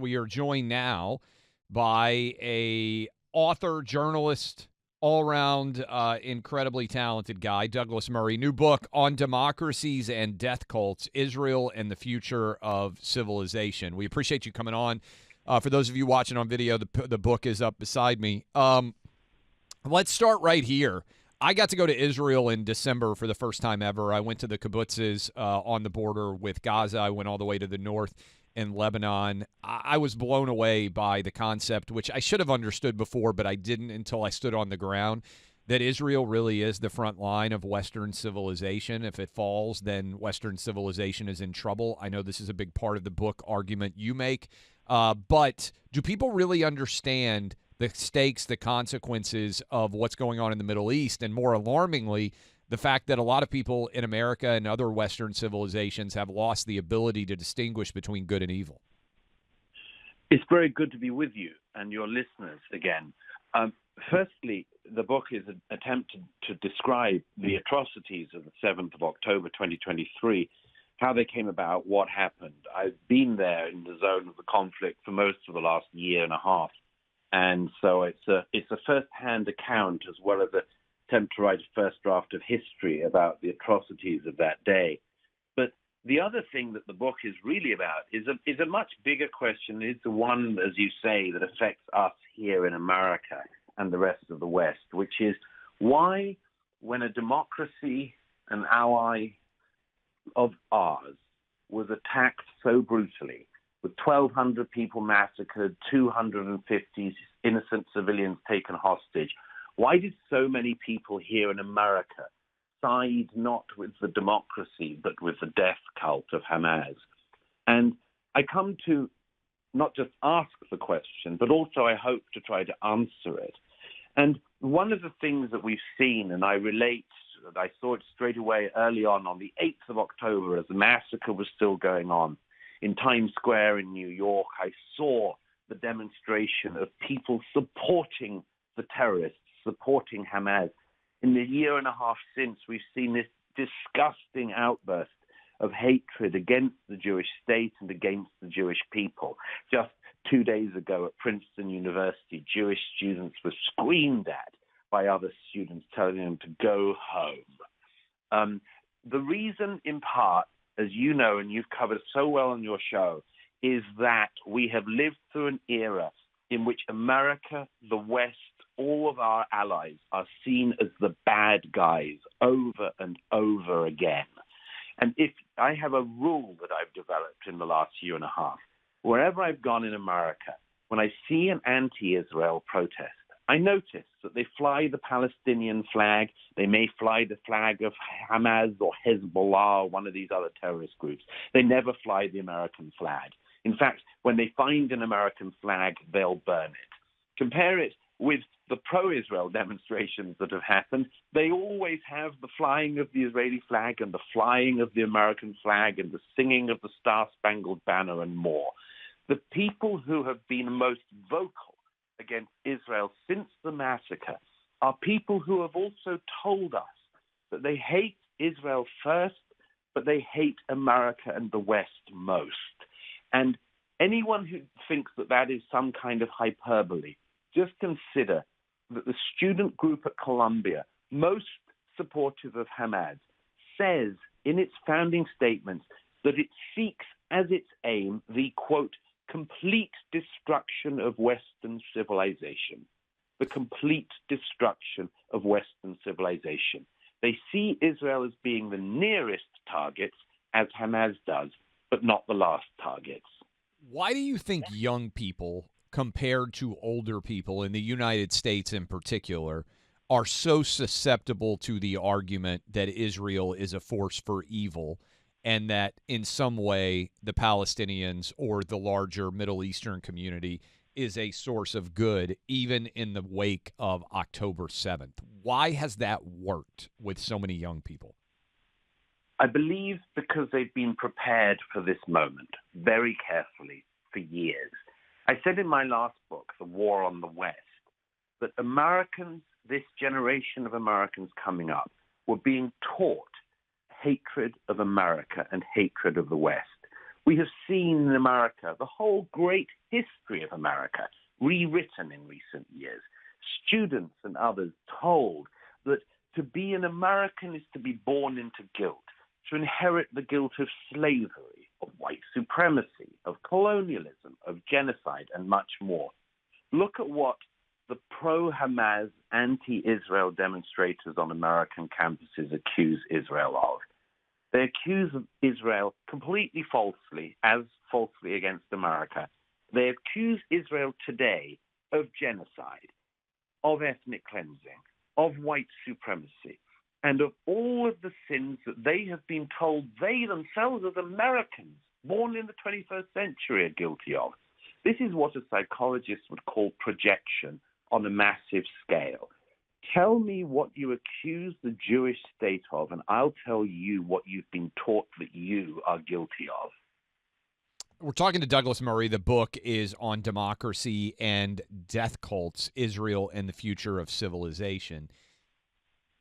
We are joined now by a author, journalist, all-around incredibly talented guy, Douglas Murray. New book on democracies and death cults, Israel and the Future of Civilization. We appreciate you coming on. For those of you watching on video, the book is up beside me. Let's start right here. I got to go to Israel in December for the first time ever. I went to the kibbutzes on the border with Gaza. I went all the way to the north in Lebanon. I was blown away by the concept, which I should have understood before, but I didn't until I stood on the ground, that Israel really is the front line of Western civilization. If it falls, then Western civilization is in trouble. I know this is a big part of the book argument you make, but do people really understand the stakes, the consequences of what's going on in the Middle East, and more alarmingly, the fact that a lot of people in America and other Western civilizations have lost the ability to distinguish between good and evil? It's very good to be with you and your listeners again. Firstly, the book is an attempt to describe the atrocities of the 7th of October 2023, how they came about, what happened. I've been there in the zone of the conflict for most of the last year and a half. And so it's a first-hand account, as well as an attempt to write a first draft of history about the atrocities of that day. But the other thing that the book is really about is a much bigger question. It's the one, as you say, that affects us here in America and the rest of the West, which is why, when a democracy, an ally of ours, was attacked so brutally, with 1,200 people massacred, 250 innocent civilians taken hostage, why did so many people here in America side not with the democracy, but with the death cult of Hamas? And I come to not just ask the question, but also I hope to try to answer it. And one of the things that we've seen, and I saw it straight away early on the 8th of October as the massacre was still going on, in Times Square in New York, I saw the demonstration of people supporting the terrorists, supporting Hamas. In the year and a half since, we've seen this disgusting outburst of hatred against the Jewish state and against the Jewish people. Just 2 days ago at Princeton University, Jewish students were screamed at by other students, telling them to go home. The reason, in part, as you know, and you've covered so well on your show, is that we have lived through an era in which America, the West, all of our allies are seen as the bad guys over and over again. And if I have a rule that I've developed in the last year and a half, wherever I've gone in America, when I see an anti-Israel protest, I notice that they fly the Palestinian flag. They may fly the flag of Hamas or Hezbollah or one of these other terrorist groups. They never fly the American flag. In fact, when they find an American flag, they'll burn it. Compare it with the pro-Israel demonstrations that have happened. They always have the flying of the Israeli flag and the flying of the American flag and the singing of the Star-Spangled Banner and more. The people who have been most vocal against Israel since the massacre are people who have also told us that they hate Israel first, but they hate America and the West most. And anyone who thinks that that is some kind of hyperbole, just consider that the student group at Columbia, most supportive of Hamas, says in its founding statements that it seeks as its aim the, quote, complete destruction of Western civilization. The complete destruction of Western civilization. They see Israel as being the nearest targets, as Hamas does, but not the last targets. Why do you think young people, compared to older people in the United States in particular, are so susceptible to the argument that Israel is a force for evil and that in some way the Palestinians or the larger Middle Eastern community is a source of good, even in the wake of October 7th? Why has that worked with so many young people? I believe because they've been prepared for this moment very carefully for years. I said in my last book, The War on the West, that Americans, this generation of Americans coming up, were being taught hatred of America and hatred of the West. We have seen in America the whole great history of America rewritten in recent years. Students and others told that to be an American is to be born into guilt, to inherit the guilt of slavery, of white supremacy, of colonialism, of genocide, and much more. Look at what the pro-Hamas, anti-Israel demonstrators on American campuses accuse Israel of. They accuse Israel completely falsely, as falsely against America. They accuse Israel today of genocide, of ethnic cleansing, of white supremacy, and of all of the sins that they have been told they themselves as Americans, born in the 21st century, are guilty of. This is what a psychologist would call projection on a massive scale. Tell me what you accuse the Jewish state of, and I'll tell you what you've been taught that you are guilty of. We're talking to Douglas Murray. The book is on democracy and death cults, Israel and the future of civilization.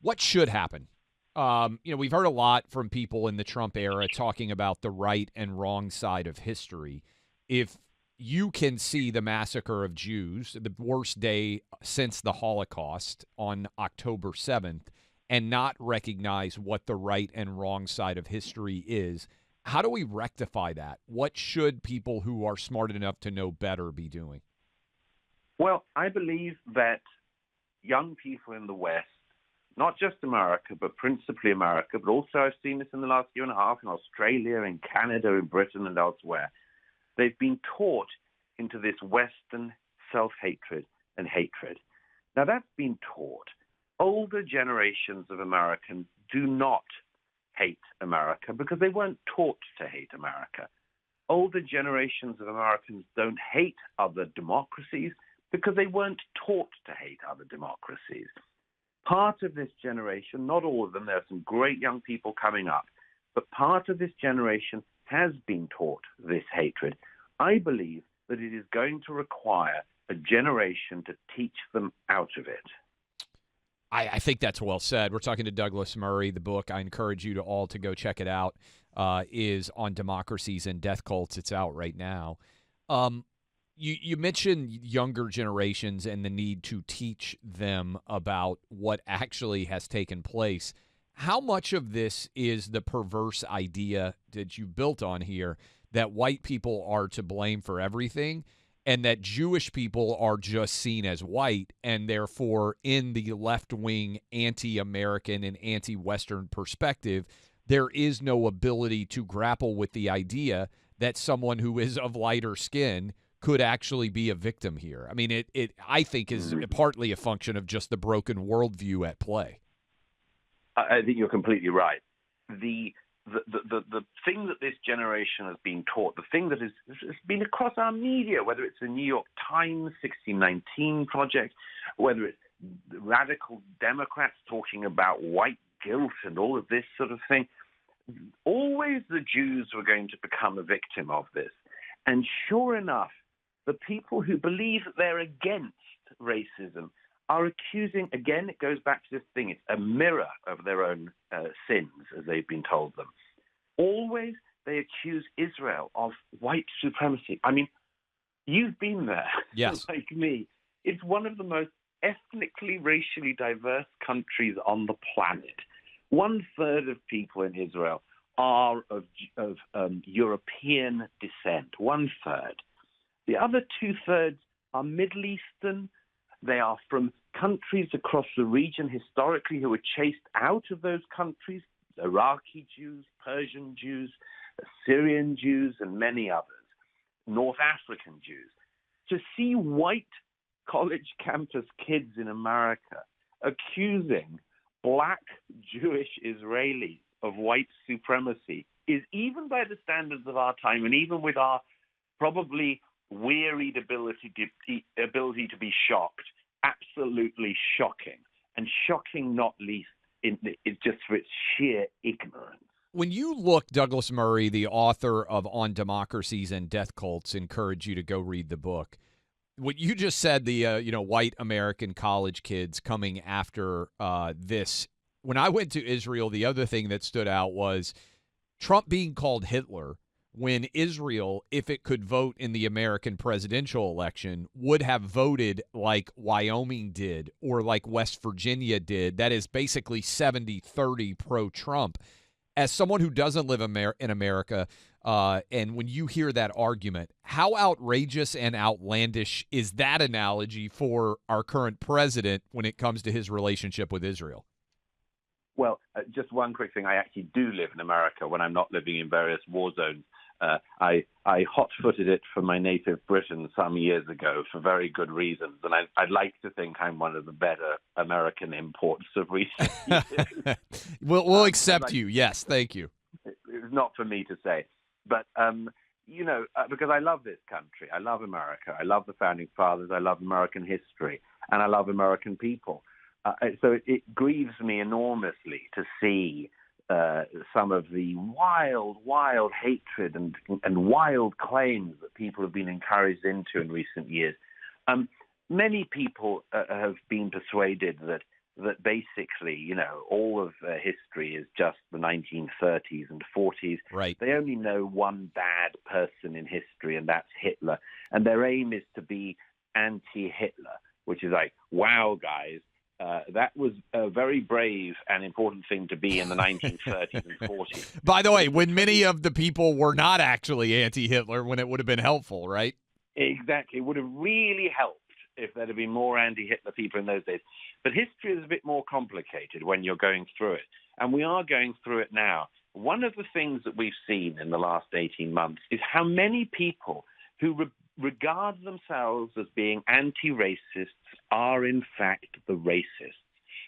What should happen? We've heard a lot from people in the Trump era talking about the right and wrong side of history. If you can see the massacre of Jews, the worst day since the Holocaust on October 7th, and not recognize what the right and wrong side of history is, how do we rectify that? What should people who are smart enough to know better be doing? Well, I believe that young people in the West, not just America, but principally America, but also I've seen this in the last year and a half in Australia, in Canada, in Britain, and elsewhere, they've been taught into this Western self-hatred and hatred. Now, that's been taught. Older generations of Americans do not hate America because they weren't taught to hate America. Older generations of Americans don't hate other democracies because they weren't taught to hate other democracies. Part of this generation, not all of them, there are some great young people coming up, but part of this generation has been taught this hatred. I believe that it is going to require a generation to teach them out of it. I think that's well said. We're talking to Douglas Murray. The book, I encourage you to all to go check it out, is on democracies and death cults. It's out right now. You mentioned younger generations and the need to teach them about what actually has taken place. How much of this is the perverse idea that you built on here that white people are to blame for everything and that Jewish people are just seen as white and therefore in the left-wing anti-American and anti-Western perspective, there is no ability to grapple with the idea that someone who is of lighter skin could actually be a victim here. I mean, it I think is partly a function of just the broken worldview at play. I think you're completely right. The thing that this generation has been taught, the thing that has been across our media, whether it's the New York Times 1619 Project, whether it's radical Democrats talking about white guilt and all of this sort of thing, always the Jews were going to become a victim of this. And sure enough, the people who believe that they're against racism are accusing, again, it goes back to this thing, it's a mirror of their own sins, as they've been told them. Always they accuse Israel of white supremacy. I mean, you've been there, yes, like me. It's one of the most ethnically, racially diverse countries on the planet. 1/3 of people in Israel are of European descent, 1/3. The other 2/3 are Middle Eastern. They are from countries across the region historically who were chased out of those countries, Iraqi Jews, Persian Jews, Syrian Jews, and many others, North African Jews. To see white college campus kids in America accusing black Jewish Israelis of white supremacy is, even by the standards of our time and even with our probably wearied ability to be shocked, absolutely shocking, and shocking not least just for its sheer ignorance. When you look, Douglas Murray, the author of On Democracies and Death Cults, encourage you to go read the book. What you just said, the white American college kids coming after this. When I went to Israel, the other thing that stood out was Trump being called Hitler when Israel, if it could vote in the American presidential election, would have voted like Wyoming did or like West Virginia did. That is basically 70-30 pro-Trump. As someone who doesn't live in America, and when you hear that argument, how outrageous and outlandish is that analogy for our current president when it comes to his relationship with Israel? Well, just one quick thing. I actually do live in America when I'm not living in various war zones. I hot-footed it for my native Britain some years ago for very good reasons, and I'd like to think I'm one of the better American imports of recent years. We'll accept you. Yes, thank you. It's not for me to say, but because I love this country, I love America, I love the founding fathers, I love American history, and I love American people. So it grieves me enormously to see some of the wild hatred and wild claims that people have been encouraged into in recent years. Many people have been persuaded that basically, all of history is just the 1930s and 40s. Right. They only know one bad person in history, and that's Hitler. And their aim is to be anti-Hitler, which is like, wow, guys. That was a very brave and important thing to be in the 1930s and 40s. By the way, when many of the people were not actually anti-Hitler, when it would have been helpful, right? Exactly. It would have really helped if there had been more anti-Hitler people in those days. But history is a bit more complicated when you're going through it. And we are going through it now. One of the things that we've seen in the last 18 months is how many people who regard themselves as being anti-racists are in fact the racists.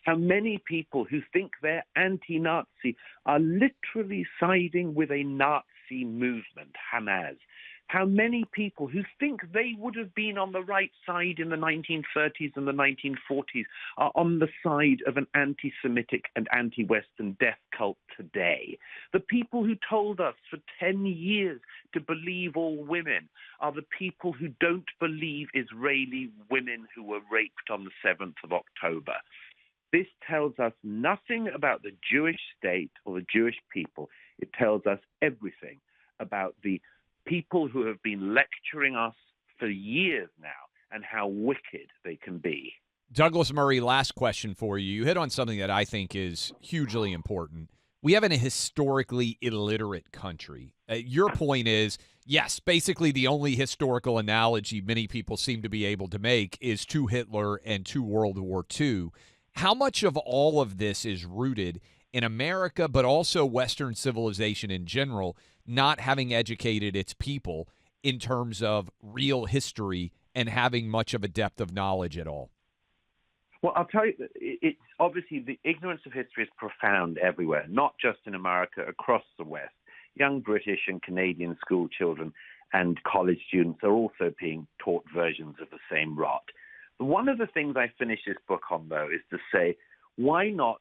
How many people who think they're anti-Nazi are literally siding with a Nazi movement, Hamas. How many people who think they would have been on the right side in the 1930s and the 1940s are on the side of an anti-Semitic and anti-Western death cult today. The people who told us for 10 years to believe all women are the people who don't believe Israeli women who were raped on the 7th of October. This tells us nothing about the Jewish state or the Jewish people. It tells us everything about the people who have been lecturing us for years now and how wicked they can be. Douglas Murray, last question for you. You hit on something that I think is hugely important. We have a historically illiterate country. Your point is, yes, basically the only historical analogy many people seem to be able to make is to Hitler and to World War II. How much of all of this is rooted in America, but also Western civilization in general, not having educated its people in terms of real history and having much of a depth of knowledge at all? Well, I'll tell you, it's obviously the ignorance of history is profound everywhere, not just in America, across the West. Young British and Canadian school children and college students are also being taught versions of the same rot. One of the things I finish this book on, though, is to say, why not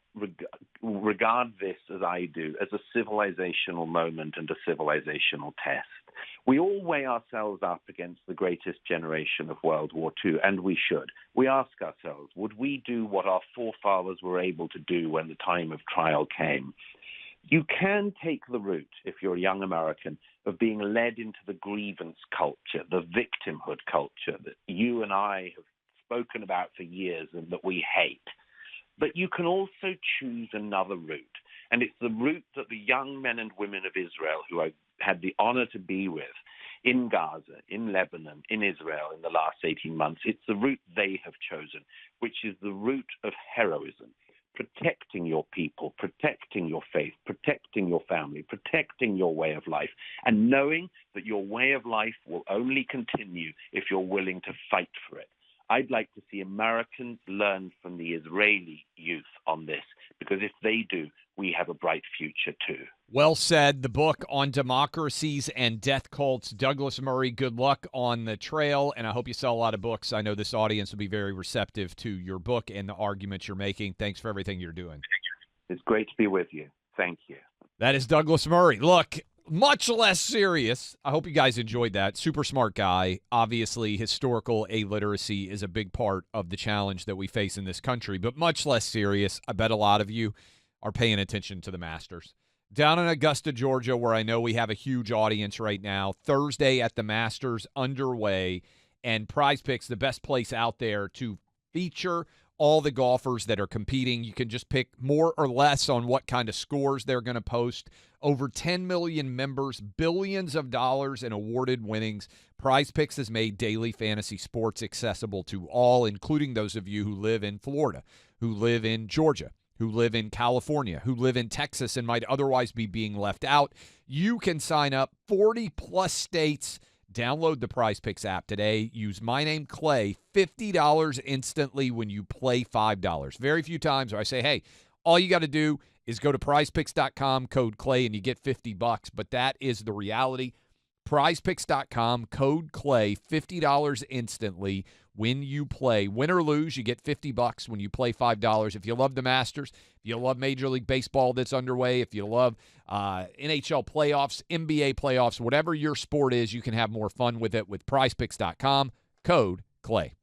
regard this, as I do, as a civilizational moment and a civilizational test? We all weigh ourselves up against the greatest generation of World War II, and we should. We ask ourselves, would we do what our forefathers were able to do when the time of trial came? You can take the route, if you're a young American, of being led into the grievance culture, the victimhood culture that you and I have spoken about for years and that we hate. But you can also choose another route. And it's the route that the young men and women of Israel, who I had the honor to be with in Gaza, in Lebanon, in Israel in the last 18 months, it's the route they have chosen, which is the route of heroism. Protecting your people, protecting your faith, protecting your family, protecting your way of life, and knowing that your way of life will only continue if you're willing to fight for it. I'd like to see Americans learn from the Israeli youth on this, because if they do, we have a bright future too. Well said. The book on democracies and death cults. Douglas Murray, good luck on the trail, and I hope you sell a lot of books. I know this audience will be very receptive to your book and the arguments you're making. Thanks for everything you're doing. It's great to be with you. Thank you. That is Douglas Murray. Look, much less serious. I hope you guys enjoyed that. Super smart guy. Obviously, historical illiteracy is a big part of the challenge that we face in this country, but much less serious. I bet a lot of you are paying attention to the Masters. Down in Augusta, Georgia, where I know we have a huge audience right now. Thursday at the Masters underway, and Prize Picks, the best place out there to feature all the golfers that are competing. You can just pick more or less on what kind of scores they're going to post. Over 10 million members, billions of dollars in awarded winnings. Prize Picks has made daily fantasy sports accessible to all, including those of you who live in Florida, who live in Georgia, who live in California, who live in Texas and might otherwise be being left out. You can sign up 40-plus states. Download the Prize Picks app today. Use my name, Clay, $50 instantly when you play $5. Very few times where I say, hey, all you got to do is go to prizepicks.com, code Clay, and you get $50. But that is the reality. Prizepicks.com, code Clay, $50 instantly when you play. Win or lose, you get $50 when you play $5. If you love the Masters, if you love Major League Baseball that's underway, if you love NHL playoffs, NBA playoffs, whatever your sport is, you can have more fun with it with prizepicks.com, code Clay.